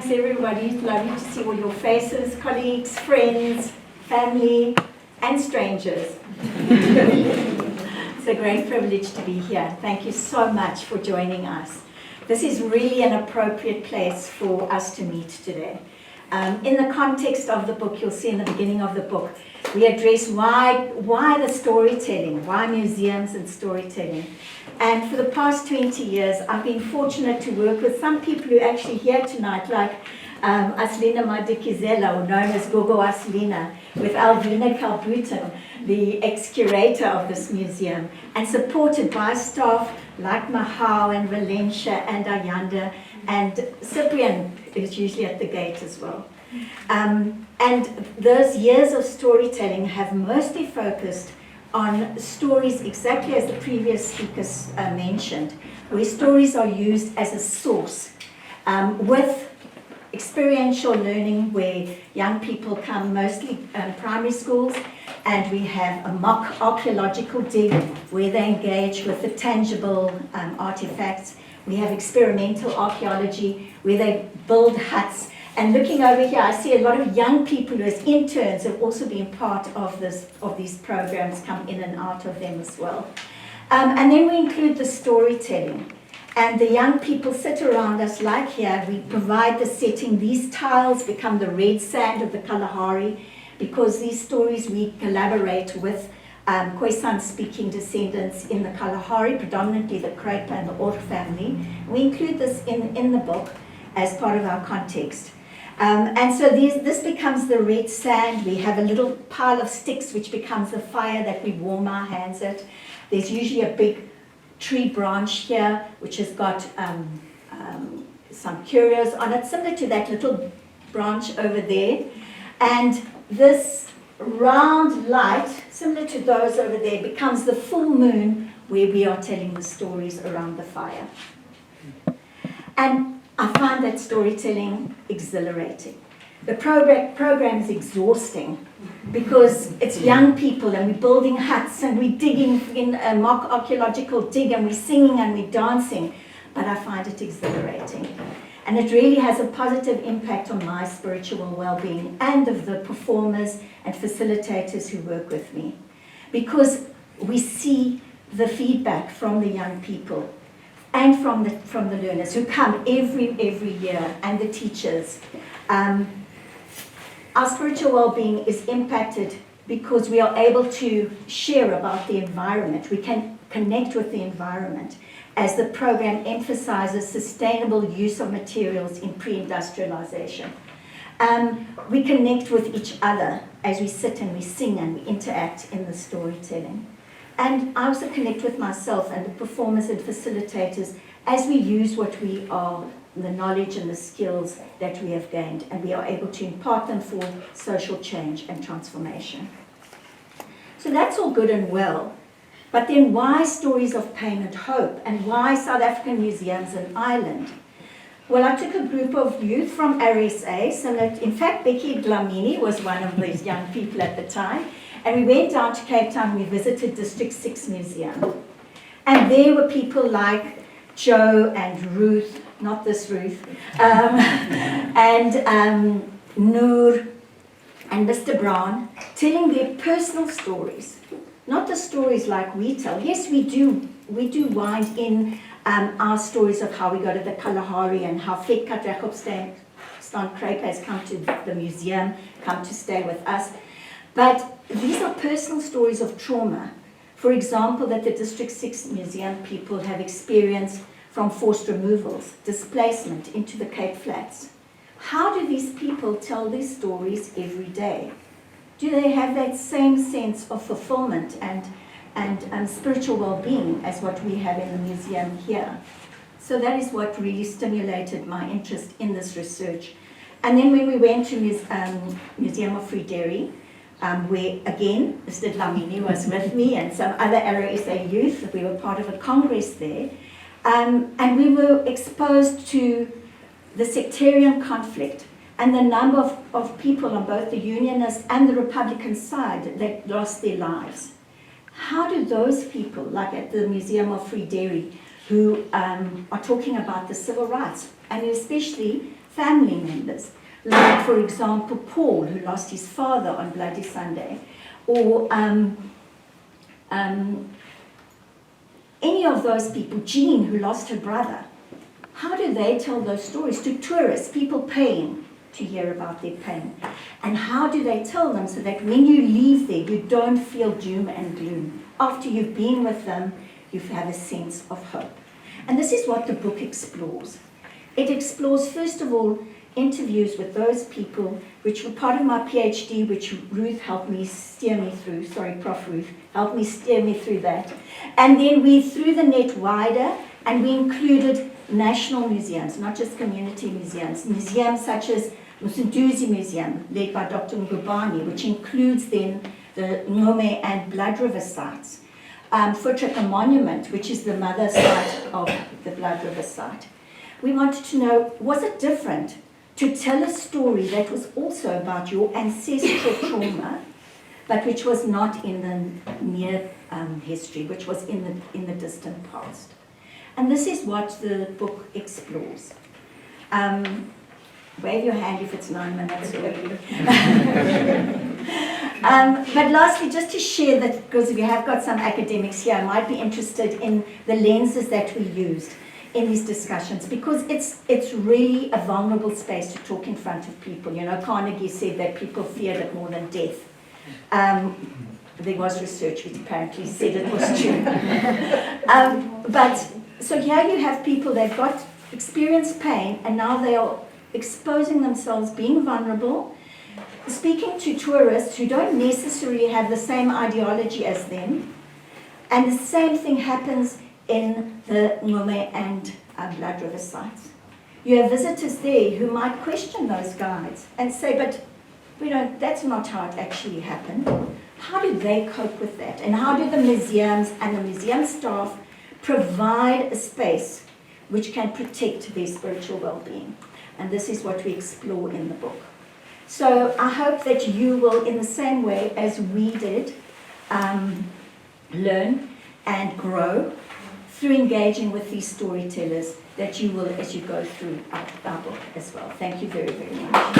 Thanks everybody. It's lovely to see all your faces, colleagues, friends, family, and strangers. It's a great privilege to be here. Thank you so much for joining us. This is really an appropriate place for us to meet today. In the context of the book, you'll see in the beginning of the book, we address why the storytelling, why museums and storytelling. And for the past 20 years, I've been fortunate to work with some people who are actually here tonight, like Aslina Madikizela, or known as Gogo Aslina, with Alvina Kalbuten, the ex-curator of this museum, and supported by staff like Mahau and Valencia and Ayanda, and Cyprian is usually at the gate as well. And those years of storytelling have mostly focused on stories exactly as the previous speakers mentioned, where stories are used as a source with experiential learning, where young people come, mostly primary schools, and we have a mock archaeological dig where they engage with the tangible artifacts. We have experimental archaeology where they build huts. And looking over here, I see a lot of young people who as interns have also been part of these programs, come in and out of them as well. And then we include the storytelling. And the young people sit around us like here. We provide the setting. These tiles become the red sand of the Kalahari, because these stories we collaborate with Khoisan-speaking descendants in the Kalahari, predominantly the Krepa and the Or family. We include this in the book as part of our context. And so this becomes the red sand. We have a little pile of sticks which becomes the fire that we warm our hands at. There's usually a big tree branch here which has got some curios on it, similar to that little branch over there. And this round light, similar to those over there, becomes the full moon where we are telling the stories around the fire. And I find that storytelling exhilarating. The program is exhausting because it's young people and we're building huts and we're digging in a mock archaeological dig and we're singing and we're dancing, but I find it exhilarating. And it really has a positive impact on my spiritual well-being and of the performers and facilitators who work with me, because we see the feedback from the young people and from the learners who come every year, and the teachers. Our spiritual well-being is impacted because we are able to share about the environment. We can connect with the environment as the program emphasizes sustainable use of materials in pre-industrialization. We connect with each other as we sit and we sing and we interact in the storytelling. And I also connect with myself and the performers and facilitators as we use what we are, the knowledge and the skills that we have gained, and we are able to impart them for social change and transformation. So that's all good and well. But then why stories of pain and hope? And why South African museums and Ireland? Well, I took a group of youth from RSA, in fact, Becky Dlamini was one of these young people at the time, and we went down to Cape Town. We visited District 6 Museum. And there were people like Joe and Ruth, not this Ruth, and Noor and Mr. Brown, telling their personal stories, not the stories like we tell. Yes, we do wind in our stories of how we go to the Kalahari and how Fekkat Jacobstan Krepa has come to the museum, come to stay with us. But these are personal stories of trauma. For example, that the District 6 Museum people have experienced from forced removals, displacement into the Cape Flats. How do these people tell these stories every day? Do they have that same sense of fulfillment and spiritual well-being as what we have in the museum here? So that is what really stimulated my interest in this research. And then when we went to Museum of Free Dairy, where again, Mr. Dlamini was with me and some other RSA youth, we were part of a congress there, and we were exposed to the sectarian conflict and the number of people on both the Unionist and the Republican side that lost their lives. How do those people, like at the Museum of Free Dairy, who are talking about the civil rights, and especially family members, like, for example, Paul, who lost his father on Bloody Sunday, or any of those people, Jean, who lost her brother. How do they tell those stories to tourists, people paying to hear about their pain? And how do they tell them so that when you leave there, you don't feel doom and gloom? After you've been with them, you have a sense of hope. And this is what the book explores. It explores, first of all, interviews with those people, which were part of my PhD, which Ruth helped me steer me through. Sorry, Prof. Ruth helped me steer me through that. And then we threw the net wider, and we included national museums, not just community museums. Museums such as Musunduzi Museum, led by Dr. Ngubani, which includes then the Ngome and Blood River sites. Futrika Monument, which is the mother site of the Blood River site. We wanted to know, was it different to tell a story that was also about your ancestral trauma, but which was not in the near history, which was in the distant past? And this is what the book explores. Wave your hand if it's 9 minutes already. But lastly, just to share that, because we have got some academics here, might be interested in the lenses that we used in these discussions, because it's really a vulnerable space to talk in front of people. You know, Carnegie said that people feared it more than death. There was research which apparently said it was true. So here you have people that got experienced pain, and now they are exposing themselves, being vulnerable, speaking to tourists who don't necessarily have the same ideology as them. And the same thing happens in the Ngome and Blood River sites. You have visitors there who might question those guides and say, but that's not how it actually happened. How do they cope with that? And how do the museums and the museum staff provide a space which can protect their spiritual well-being? And this is what we explore in the book. So I hope that you will, in the same way as we did, learn and grow through engaging with these storytellers, that you will as you go through our book as well. Thank you very, very much.